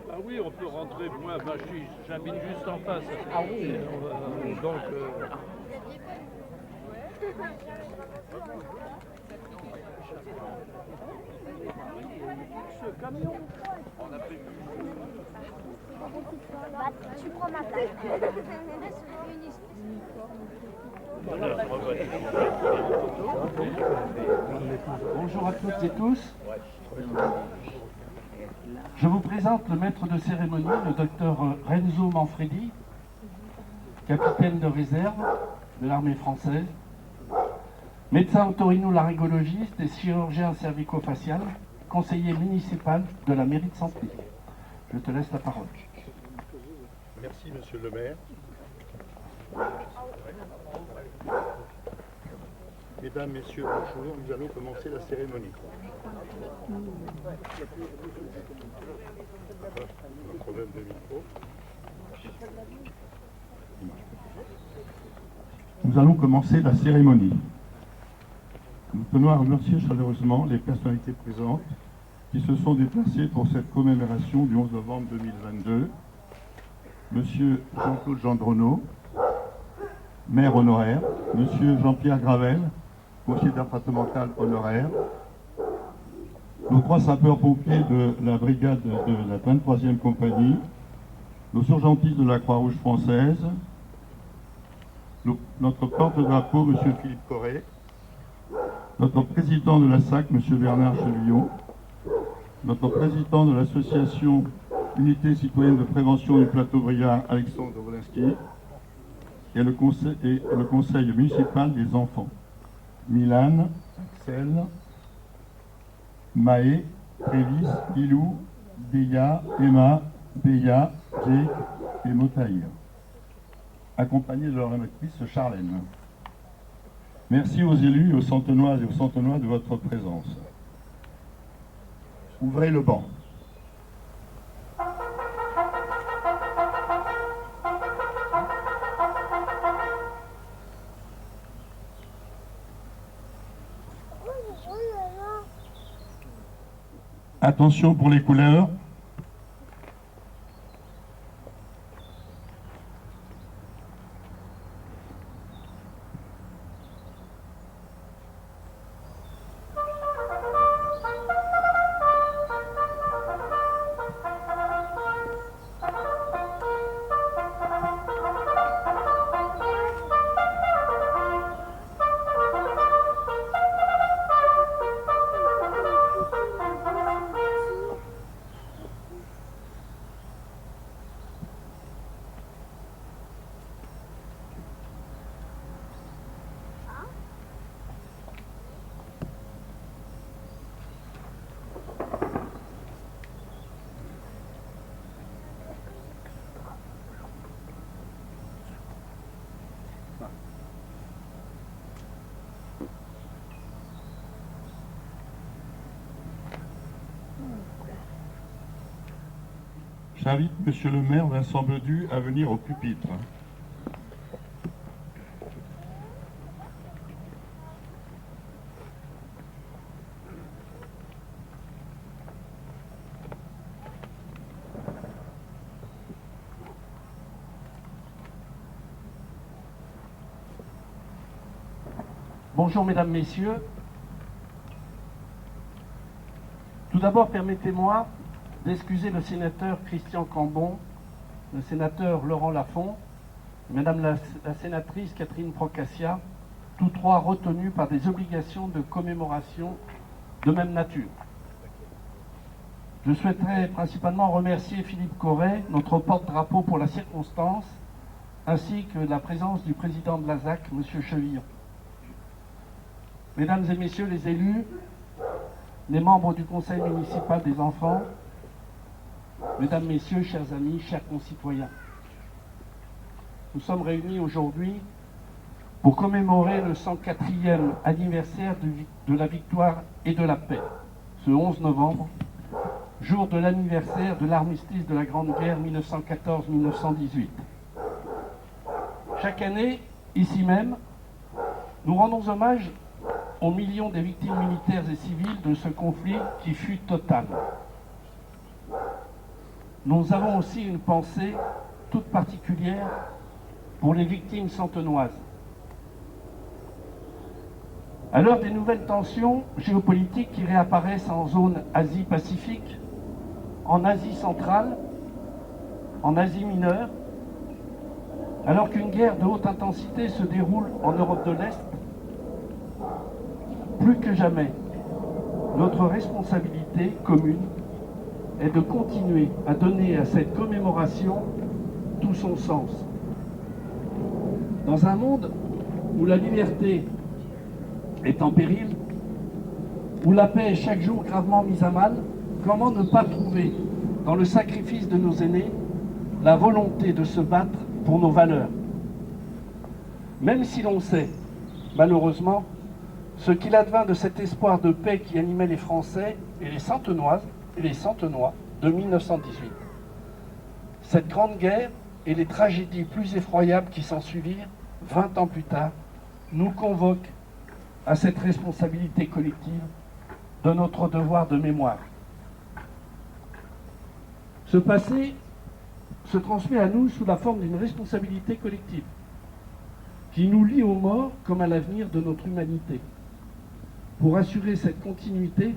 Ah oui, on peut rentrer. Moi, j'habite juste en face. Ah oui. Donc. Ce camion. On a pris. Tu prends ma place. Bonjour à toutes et tous. Je vous présente le maître de cérémonie, le docteur Renzo Manfredi, capitaine de réserve de l'armée française, médecin otorino-laryngologiste et chirurgien cervico-facial, conseiller municipal de la mairie de Sampigny. Je te laisse la parole. Merci, monsieur le maire. Mesdames, messieurs, bonjour. Nous allons commencer la cérémonie. Un problème de micro. Nous allons commencer la cérémonie. Nous tenons à remercier chaleureusement les personnalités présentes qui se sont déplacées pour cette commémoration du 11 novembre 2022. Monsieur Jean-Claude Gendronneau, maire honoraire, monsieur Jean-Pierre Gravel, conseiller départemental honoraire, nos 3 sapeurs-pompiers de la brigade de la 23e compagnie, nos urgentistes de la Croix-Rouge française, notre porte-drapeau, monsieur Philippe Corré, notre président de la SAC, monsieur Bernard Cheluillon, notre président de l'association Unité citoyenne de prévention du plateau Briard, Alexandre Wolinski, et le conseil municipal des enfants, Milan, Axel, Maë, Trévis, Ilou, Béa, Emma, Béa, Jake et Motaïr, accompagnés de leur animatrice Charlène. Merci aux élus et aux Centenoises et aux Centenois de votre présence. Ouvrez le banc. Attention pour les couleurs. J'invite monsieur le maire Vincent Bedu à venir au pupitre. Bonjour mesdames, messieurs. Tout d'abord, permettez-moi d'excuser le sénateur Christian Cambon, le sénateur Laurent Lafont, et madame la sénatrice Catherine Procassia, tous 3 retenus par des obligations de commémoration de même nature. Je souhaiterais principalement remercier Philippe Corré, notre porte-drapeau pour la circonstance, ainsi que la présence du président de la SAC, M. Chevillon. Mesdames et messieurs les élus, les membres du conseil municipal des enfants, mesdames, messieurs, chers amis, chers concitoyens, nous sommes réunis aujourd'hui pour commémorer le 104e anniversaire de la victoire et de la paix, ce 11 novembre, jour de l'anniversaire de l'armistice de la Grande Guerre 1914-1918. Chaque année, ici même, Nous rendons hommage aux millions des victimes militaires et civiles de ce conflit qui fut total. Nous avons aussi une pensée toute particulière pour les victimes centenoises. À l'heure des nouvelles tensions géopolitiques qui réapparaissent en zone Asie-Pacifique, en Asie centrale, en Asie mineure, alors qu'une guerre de haute intensité se déroule en Europe de l'Est, plus que jamais, notre responsabilité commune est de continuer à donner à cette commémoration tout son sens. Dans un monde où la liberté est en péril, où la paix est chaque jour gravement mise à mal, comment ne pas trouver dans le sacrifice de nos aînés la volonté de se battre pour nos valeurs? Même si l'on sait, malheureusement, ce qu'il advint de cet espoir de paix qui animait les Français et les Centenoises et les Centenois de 1918. Cette grande guerre et les tragédies plus effroyables qui s'ensuivirent, 20 ans plus tard, nous convoquent à cette responsabilité collective de notre devoir de mémoire. Ce passé se transmet à nous sous la forme d'une responsabilité collective qui nous lie aux morts comme à l'avenir de notre humanité, pour assurer cette continuité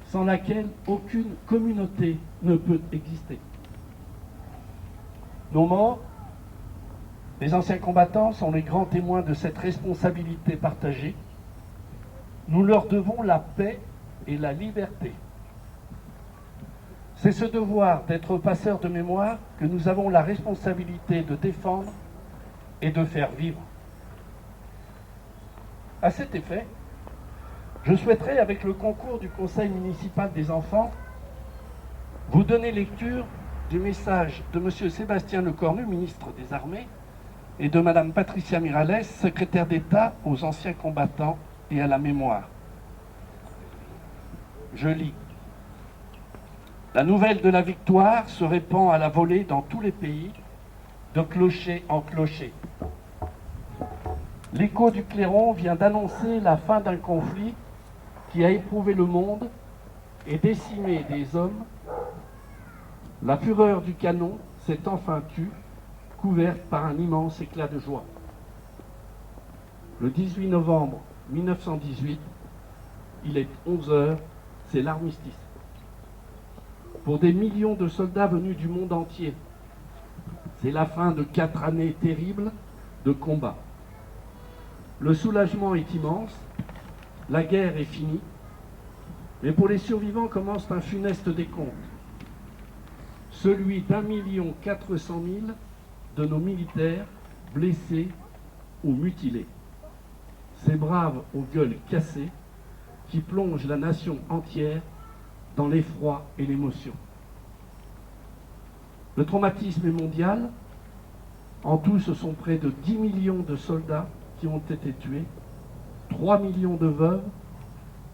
sans laquelle aucune communauté ne peut exister. Nos morts, les anciens combattants, sont les grands témoins de cette responsabilité partagée. Nous leur devons la paix et la liberté. C'est ce devoir d'être passeurs de mémoire que nous avons la responsabilité de défendre et de faire vivre. À cet effet, je souhaiterais, avec le concours du Conseil municipal des enfants, vous donner lecture du message de M. Sébastien Lecornu, ministre des Armées, et de Mme Patricia Miralles, secrétaire d'État aux anciens combattants et à la mémoire. Je lis. La nouvelle de la victoire se répand à la volée dans tous les pays, de clocher en clocher. L'écho du clairon vient d'annoncer la fin d'un conflit qui a éprouvé le monde et décimé des hommes. La fureur du canon s'est enfin tue, couverte par un immense éclat de joie. Le 18 novembre 1918, il est 11 heures, c'est l'armistice. Pour des millions de soldats venus du monde entier, c'est la fin de 4 années terribles de combat. Le soulagement est immense, la guerre est finie, mais pour les survivants commence un funeste décompte. Celui d'1,4 million de nos militaires blessés ou mutilés. Ces braves aux gueules cassées qui plongent la nation entière dans l'effroi et l'émotion. Le traumatisme est mondial. En tout, ce sont près de 10 millions de soldats qui ont été tués, 3 millions de veuves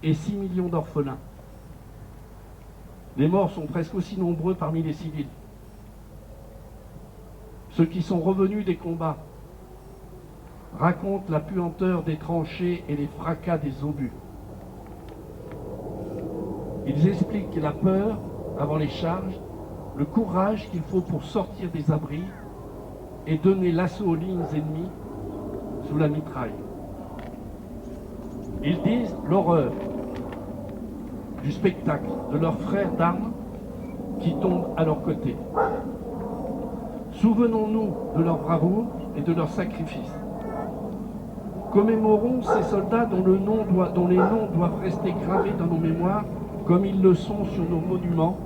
et 6 millions d'orphelins. Les morts sont presque aussi nombreux parmi les civils. Ceux qui sont revenus des combats racontent la puanteur des tranchées et les fracas des obus. Ils expliquent la peur avant les charges, le courage qu'il faut pour sortir des abris et donner l'assaut aux lignes ennemies sous la mitraille. Ils disent l'horreur du spectacle de leurs frères d'armes qui tombent à leur côté. Souvenons-nous de leur bravoure et de leur sacrifice. Commémorons ces soldats dont les noms doivent rester gravés dans nos mémoires comme ils le sont sur nos monuments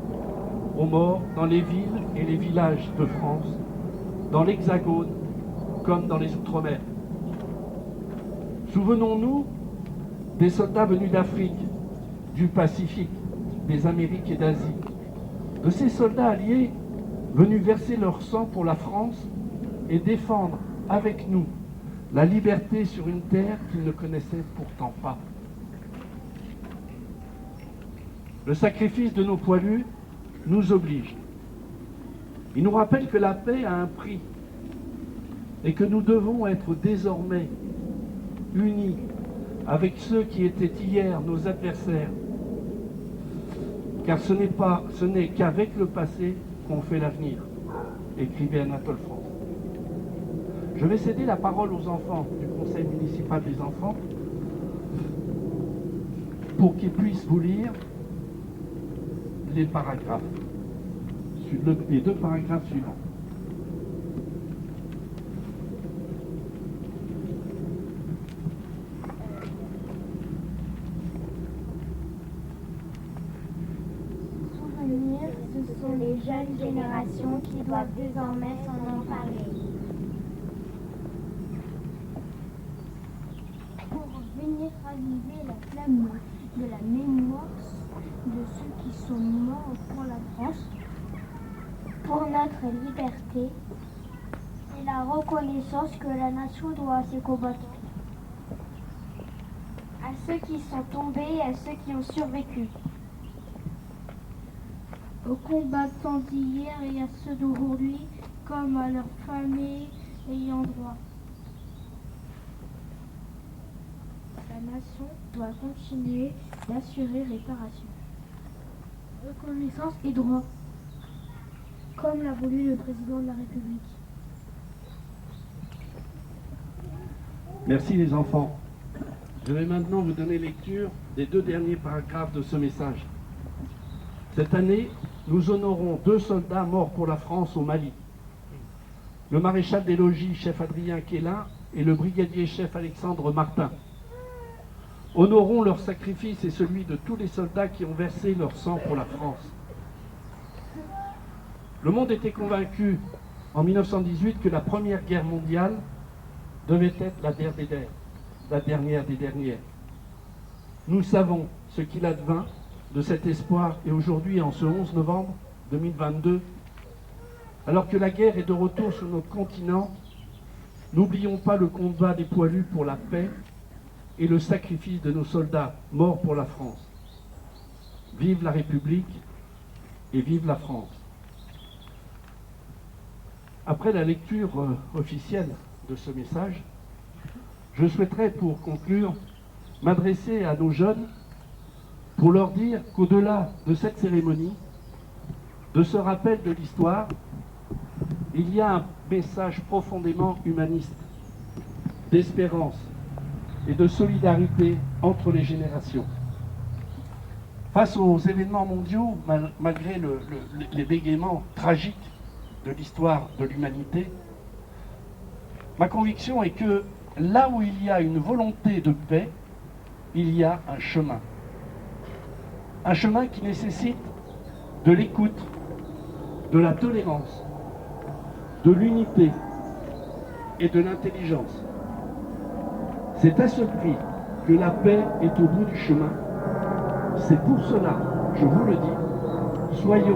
aux morts dans les villes et les villages de France, dans l'Hexagone comme dans les Outre-mer. Souvenons-nous des soldats venus d'Afrique, du Pacifique, des Amériques et d'Asie, de ces soldats alliés venus verser leur sang pour la France et défendre avec nous la liberté sur une terre qu'ils ne connaissaient pourtant pas. Le sacrifice de nos poilus nous oblige. Il nous rappelle que la paix a un prix et que nous devons être désormais unis avec ceux qui étaient hier nos adversaires, car ce n'est qu'avec le passé qu'on fait l'avenir, écrivait Anatole France. Je vais céder la parole aux enfants du Conseil municipal des enfants pour qu'ils puissent vous lire les paragraphes, les 2 paragraphes suivants. Souvenir, ce sont les jeunes générations qui doivent désormais s'en emparer. Pour venir raviver la flamme de la mémoire de ceux qui sont morts pour la France, pour notre liberté et la reconnaissance que la nation doit à ses combattants, à ceux qui sont tombés et à ceux qui ont survécu, aux combattants d'hier et à ceux d'aujourd'hui, comme à leurs familles ayant droit. La nation doit continuer d'assurer réparation, reconnaissance et droit, comme l'a voulu le président de la République. Merci les enfants. Je vais maintenant vous donner lecture des 2 derniers paragraphes de ce message. Cette année, nous honorons 2 soldats morts pour la France au Mali. Le maréchal des logis, chef Adrien Quélin, et le brigadier chef Alexandre Martin. Honorons leur sacrifice et celui de tous les soldats qui ont versé leur sang pour la France. Le monde était convaincu en 1918 que la Première Guerre mondiale devait être la dernière des dernières. Nous savons ce qu'il advint de cet espoir et aujourd'hui, en ce 11 novembre 2022, alors que la guerre est de retour sur notre continent, n'oublions pas le combat des poilus pour la paix et le sacrifice de nos soldats morts pour la France. Vive la République et vive la France. Après la lecture officielle de ce message, je souhaiterais, pour conclure, m'adresser à nos jeunes pour leur dire qu'au-delà de cette cérémonie, de ce rappel de l'histoire, il y a un message profondément humaniste, d'espérance et de solidarité entre les générations. Face aux événements mondiaux, malgré les bégaiements tragiques de l'histoire de l'humanité, ma conviction est que là où il y a une volonté de paix, il y a un chemin. Un chemin qui nécessite de l'écoute, de la tolérance, de l'unité et de l'intelligence. C'est à ce prix que la paix est au bout du chemin. C'est pour cela, je vous le dis, soyez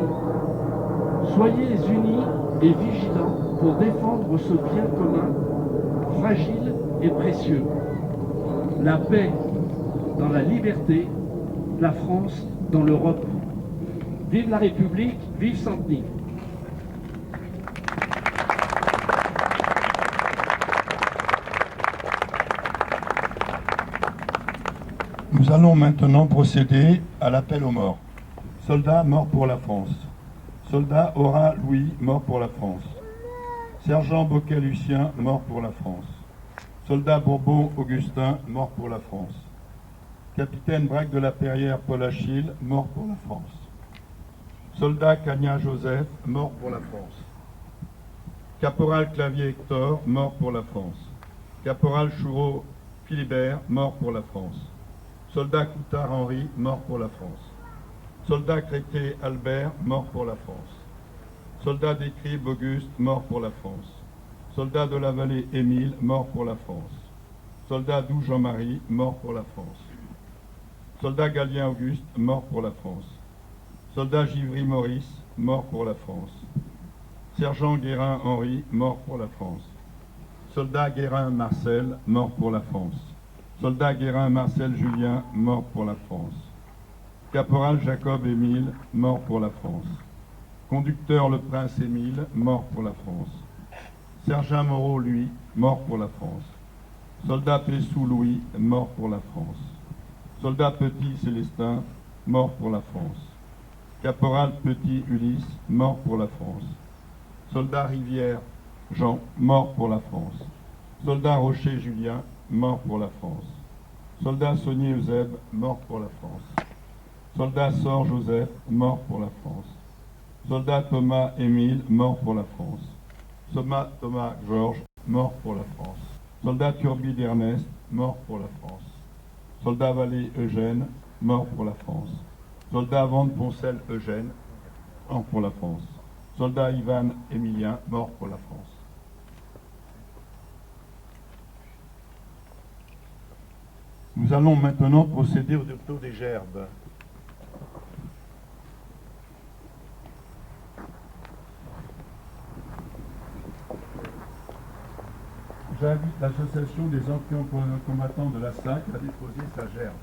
unis et vigilants pour défendre ce bien commun, fragile et précieux. La paix dans la liberté, la France dans l'Europe. Vive la République, vive Saint-Denis. Nous allons maintenant procéder à l'appel aux morts. Soldats morts pour la France. Soldat Aura Louis, mort pour la France. Sergent Bocquet-Lucien, mort pour la France. Soldat Bourbon Augustin, mort pour la France. Capitaine Braque de la Perrière Paul Achille, mort pour la France. Soldat Cagnat Joseph, mort pour la France. Caporal Clavier Hector, mort pour la France. Caporal Choureau Philibert, mort pour la France. Soldat Coutard Henri, mort pour la France. Soldat Crété Albert, mort pour la France. Soldat d'Écribe Auguste, mort pour la France. Soldat de la Vallée Émile, mort pour la France. Soldat Doux Jean-Marie, mort pour la France. Soldat Galien Auguste, mort pour la France. Soldat Givry Maurice, mort pour la France. Sergent Guérin Henri, mort pour la France. Soldat Guérin Marcel, mort pour la France. Soldat Guérin Marcel Julien, mort pour la France. Caporal Jacob Émile, mort pour la France. Conducteur Le Prince Émile, mort pour la France. Sergent Moreau, lui, mort pour la France. Soldat Pessou Louis, mort pour la France. Soldat Petit Célestin, mort pour la France. Caporal Petit Ulysse, mort pour la France. Soldat Rivière Jean, mort pour la France. Soldat Rocher Julien, mort pour la France. Soldat Saunier Eusèbe, mort pour la France. Soldat Sor Joseph, mort pour la France. Soldat Thomas Émile, mort pour la France. Soldat Thomas Georges, mort pour la France. Soldat Turbide Ernest, mort pour la France. Soldat Vallée Eugène, mort pour la France. Soldat Van Poncel Eugène, mort pour la France. Soldat Ivan Émilien, mort pour la France. Nous allons maintenant procéder au dépôt des gerbes. J'invite l'association des anciens combattants de la SAC à déposer sa gerbe.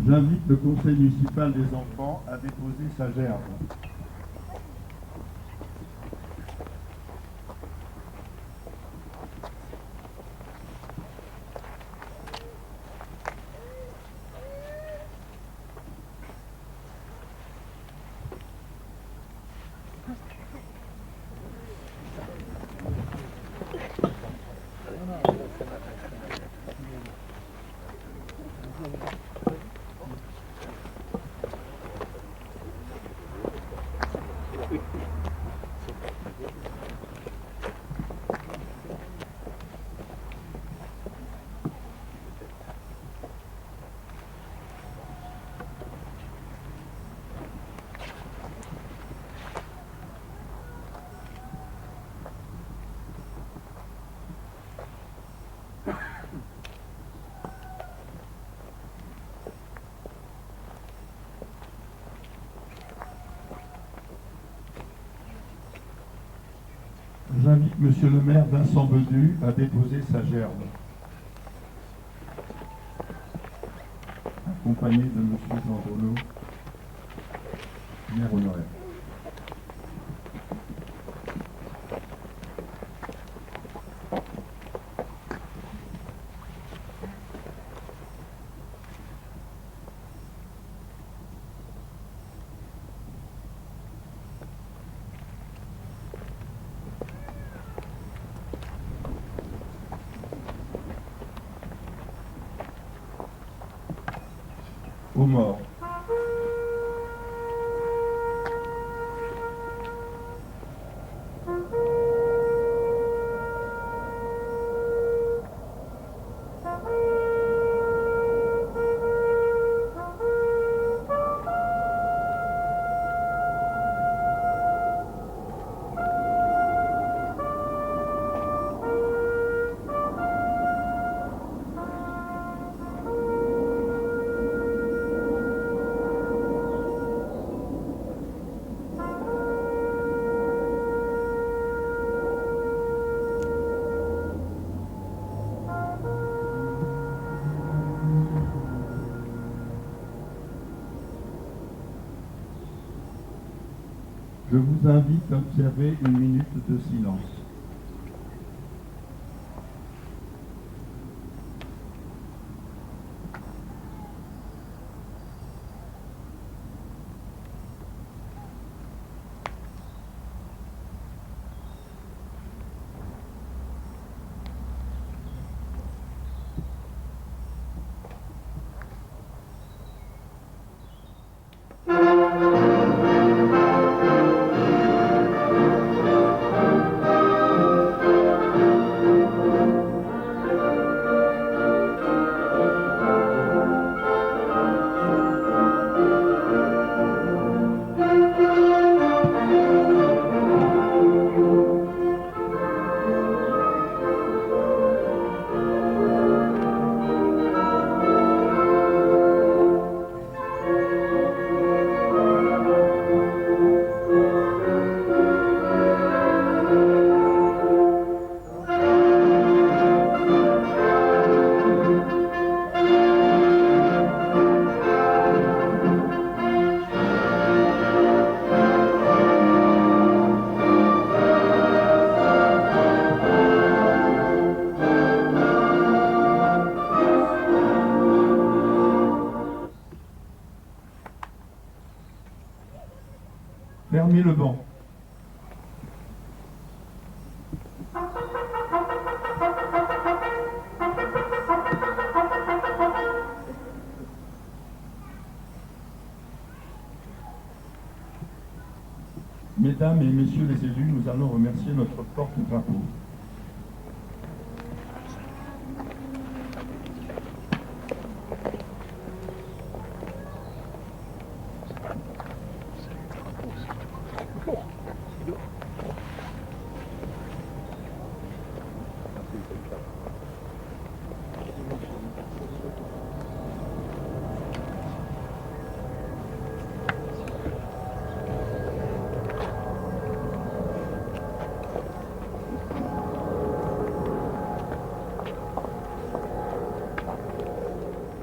J'invite le conseil municipal des enfants à déposer sa gerbe. J'invite Monsieur le maire Vincent Bedu à déposer sa gerbe, accompagné de Monsieur Jean Ronneau, maire honoraire. Aux morts. Je vous invite à observer une minute de silence. fermer le banc. Mesdames et messieurs les élus, nous allons remercier notre porte-drapeau.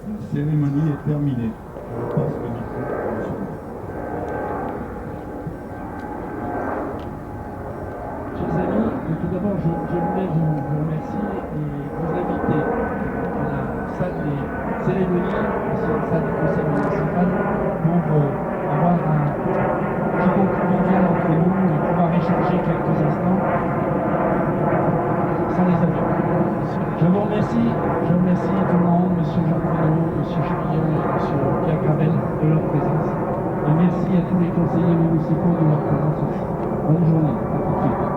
La cérémonie est terminée. Je passe le micro à monsieur. Chers amis, tout d'abord, je voulais vous remercier et vous inviter à la salle des cérémonies, ancienne salle du conseil municipal, pour avoir un petit convivial entre nous et pouvoir échanger quelques instants sans les amis. Je vous remercie tout le monde, M. Jean Prénaud, M. Chapillon et M. Pierre Gravel de leur présence. Et merci à tous les conseillers municipaux de leur présence aussi. Bonne journée, à tout de suite.